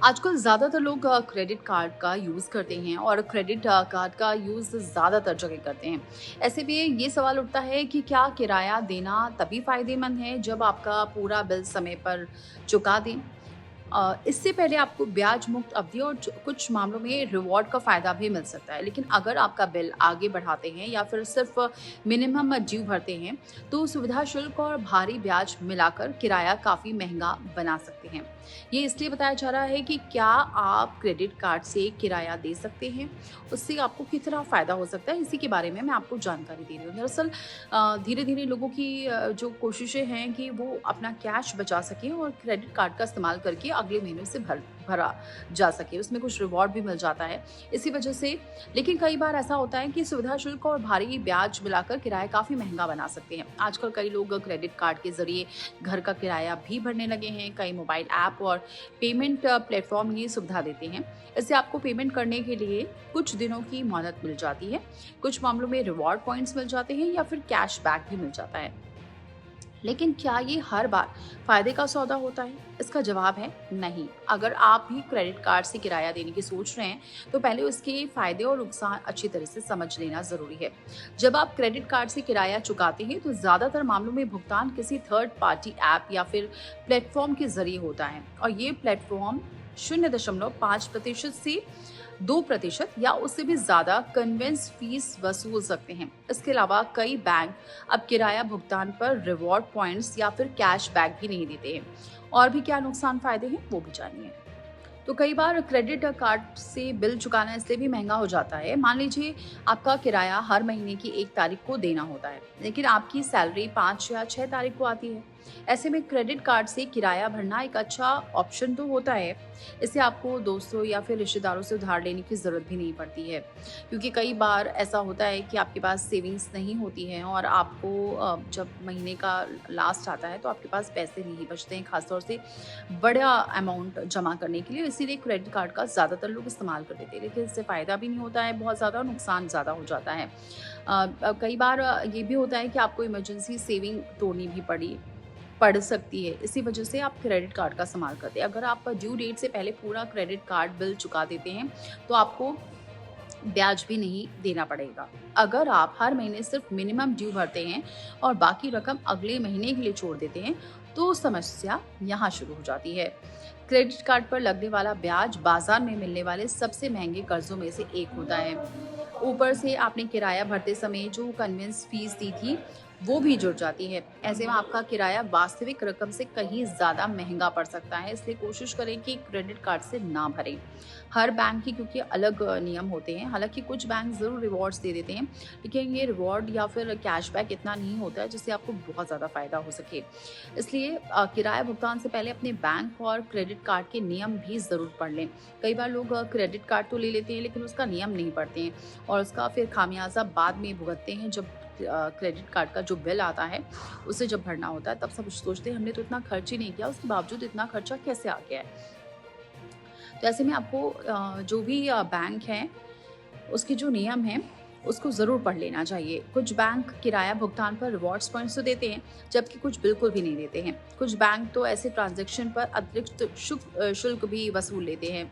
आजकल ज़्यादातर लोग क्रेडिट कार्ड का यूज़ करते हैं और क्रेडिट कार्ड का यूज़ ज़्यादातर जगह करते हैं। ऐसे में ये सवाल उठता है कि क्या किराया देना तभी फ़ायदेमंद है जब आपका पूरा बिल समय पर चुका दें? इससे पहले आपको ब्याज मुक्त अवधि और कुछ मामलों में रिवॉर्ड का फ़ायदा भी मिल सकता है। लेकिन अगर आपका बिल आगे बढ़ाते हैं या फिर सिर्फ़ मिनिमम ड्यू भरते हैं, तो सुविधा शुल्क और भारी ब्याज मिलाकर किराया काफ़ी महँगा बना सकते हैं। ये इसलिए बताया जा रहा है कि क्या आप क्रेडिट कार्ड से किराया दे सकते हैं? उससे आपको कितना फ़ायदा हो सकता है, इसी के बारे में मैं आपको जानकारी दे रही हूँ। दरअसल धीरे-धीरे लोगों की जो कोशिशें हैं कि वो अपना कैश बचा सकें और क्रेडिट कार्ड का इस्तेमाल करके अगले महीने से भरा जा सके। उसमें कुछ रिवॉर्ड भी मिल जाता है, इसी वजह से। लेकिन कई बार ऐसा होता है कि सुविधा शुल्क और भारी ब्याज मिलाकर किराया काफ़ी महँगा बना सकते हैं। आजकल कई लोग क्रेडिट कार्ड के ज़रिए घर का किराया भी भरने लगे हैं। कई मोबाइल ऐप और पेमेंट प्लेटफ़ॉर्म ये सुविधा देते हैं। इससे आपको पेमेंट करने के लिए कुछ दिनों की मोहलत मिल जाती है। कुछ मामलों में रिवॉर्ड पॉइंट्स मिल जाते हैं या फिर कैशबैक भी मिल जाता है। लेकिन क्या ये हर बार फायदे का सौदा होता है? इसका जवाब है नहीं। अगर आप भी क्रेडिट कार्ड से किराया देने की सोच रहे हैं, तो पहले उसके फायदे और नुकसान अच्छी तरह से समझ लेना ज़रूरी है। जब आप क्रेडिट कार्ड से किराया चुकाते हैं, तो ज़्यादातर मामलों में भुगतान किसी थर्ड पार्टी ऐप या फिर प्लेटफ़ॉर्म के ज़रिए होता है और ये प्लेटफ़ॉर्म 0.5% से 2% या उससे भी ज़्यादा कन्वेंस फीस वसूल सकते हैं। इसके अलावा कई बैंक अब किराया भुगतान पर रिवॉर्ड पॉइंट्स या फिर कैशबैक भी नहीं देते हैं। और भी क्या नुकसान फायदे हैं वो भी जानिए। तो कई बार क्रेडिट कार्ड से बिल चुकाना इसलिए भी महंगा हो जाता है। मान लीजिए आपका किराया हर महीने की 1 तारीख को देना होता है, लेकिन आपकी सैलरी 5 या 6 तारीख को आती है। ऐसे में क्रेडिट कार्ड से किराया भरना एक अच्छा ऑप्शन तो होता है। इससे आपको दोस्तों या फिर रिश्तेदारों से उधार लेने की ज़रूरत भी नहीं पड़ती है। क्योंकि कई बार ऐसा होता है कि आपके पास सेविंग्स नहीं होती है और आपको जब महीने का लास्ट आता है तो आपके पास पैसे नहीं बचते हैं, ख़ासतौर से बड़ा अमाउंट जमा करने के लिए। इसीलिए क्रेडिट कार्ड का ज़्यादातर लोग इस्तेमाल कर लेते हैं, लेकिन इससे फ़ायदा भी नहीं होता है बहुत ज़्यादा और नुकसान ज़्यादा हो जाता है। कई बार ये भी होता है कि आपको इमरजेंसी सेविंग तोड़नी भी पड़ सकती है। इसी वजह से आप क्रेडिट कार्ड का इस्तेमाल करते हैं। अगर आप ड्यू डेट से पहले पूरा क्रेडिट कार्ड बिल चुका देते हैं, तो आपको ब्याज भी नहीं देना पड़ेगा। अगर आप हर महीने सिर्फ मिनिमम ड्यू भरते हैं और बाकी रकम अगले महीने के लिए छोड़ देते हैं, तो समस्या यहाँ शुरू हो जाती है। क्रेडिट कार्ड पर लगने वाला ब्याज बाजार में मिलने वाले सबसे महंगे कर्जों में से एक होता है। ऊपर से आपने किराया भरते समय जो कन्वेंस फीस दी थी, वो भी जुड़ जाती है। ऐसे में आपका किराया वास्तविक रकम से कहीं ज़्यादा महँगा पड़ सकता है, इसलिए कोशिश करें कि क्रेडिट कार्ड से ना भरें। हर बैंक के क्योंकि अलग नियम होते हैं, हालाँकि कुछ बैंक ज़रूर रिवॉर्ड्स दे देते हैं, लेकिन ये रिवॉर्ड या फिर कैशबैक इतना नहीं होता है जिससे आपको बहुत ज़्यादा फ़ायदा हो सके। इसलिए किराया भुगतान से पहले अपने बैंक और क्रेडिट कार्ड के नियम भी ज़रूर पढ़ लें। कई बार लोग क्रेडिट कार्ड तो ले लेते हैं, लेकिन उसका नियम नहीं पढ़ते हैं और उसका फिर खामियाज़ा बाद में भुगतते हैं जब क्रेडिट कार्ड का जो बिल आता है, उसे जब भरना होता है, तब सब सोचते हैं हमने तो इतना खर्च ही नहीं किया, उसके बावजूद इतना खर्चा कैसे आ गया है। तो ऐसे में आपको जो भी बैंक हैं, उसके जो नियम हैं, उसको ज़रूर पढ़ लेना चाहिए। कुछ बैंक किराया भुगतान पर रिवॉर्ड्स पॉइंट्स तो देते हैं, जबकि कुछ बिल्कुल भी नहीं देते हैं। कुछ बैंक तो ऐसे ट्रांज़ैक्शन पर अतिरिक्त शुल्क भी वसूल लेते हैं।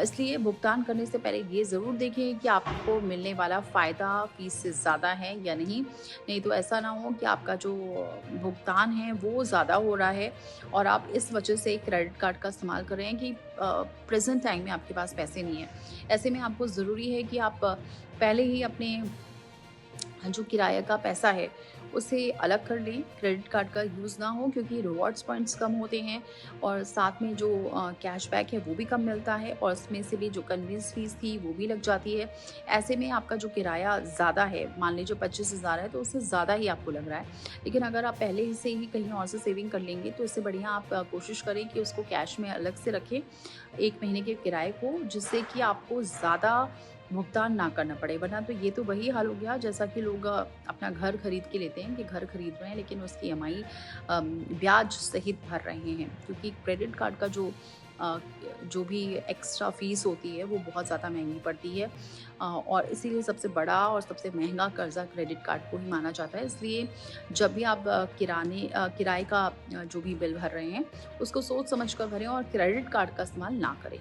इसलिए भुगतान करने से पहले ये ज़रूर देखें कि आपको मिलने वाला फ़ायदा फ़ीस से ज़्यादा है या नहीं। नहीं तो ऐसा ना हो कि आपका जो भुगतान है, वो ज़्यादा हो रहा है और आप इस वजह से क्रेडिट कार्ड का इस्तेमाल कर रहे हैं कि प्रेज़ेंट टाइम में आपके पास पैसे नहीं हैं। ऐसे में आपको ज़रूरी है कि आप पहले ही अपने जो किराए का पैसा है उसे अलग कर लें, क्रेडिट कार्ड का यूज़ ना हो क्योंकि रिवॉर्ड्स पॉइंट्स कम होते हैं और साथ में जो कैशबैक है वो भी कम मिलता है और उसमें से भी जो कन्वेंस फीस थी वो भी लग जाती है। ऐसे में आपका जो किराया ज़्यादा है, मान लीजिए 25,000 है तो उससे ज़्यादा ही आपको लग रहा है। लेकिन अगर आप पहले ही से ही कहीं और से सेविंग कर लेंगे तो इससे बढ़िया आप कोशिश करें कि उसको कैश में अलग से रखें 1 महीने के किराए को, जिससे कि आपको ज़्यादा भुगतान ना करना पड़े। वरना तो ये तो वही हाल हो गया जैसा कि लोग अपना घर खरीद के लेते हैं कि घर खरीद रहे हैं लेकिन उसकी ईएमआई ब्याज सहित भर रहे हैं, क्योंकि क्रेडिट कार्ड का जो जो भी एक्स्ट्रा फ़ीस होती है वो बहुत ज़्यादा महँगी पड़ती है। और इसीलिए सबसे बड़ा और सबसे महँगा कर्ज़ा क्रेडिट कार्ड को ही माना जाता है। इसलिए जब भी आप किराए का जो भी बिल भर रहे हैं, उसको सोच समझ कर भरें और क्रेडिट कार्ड का इस्तेमाल ना करें।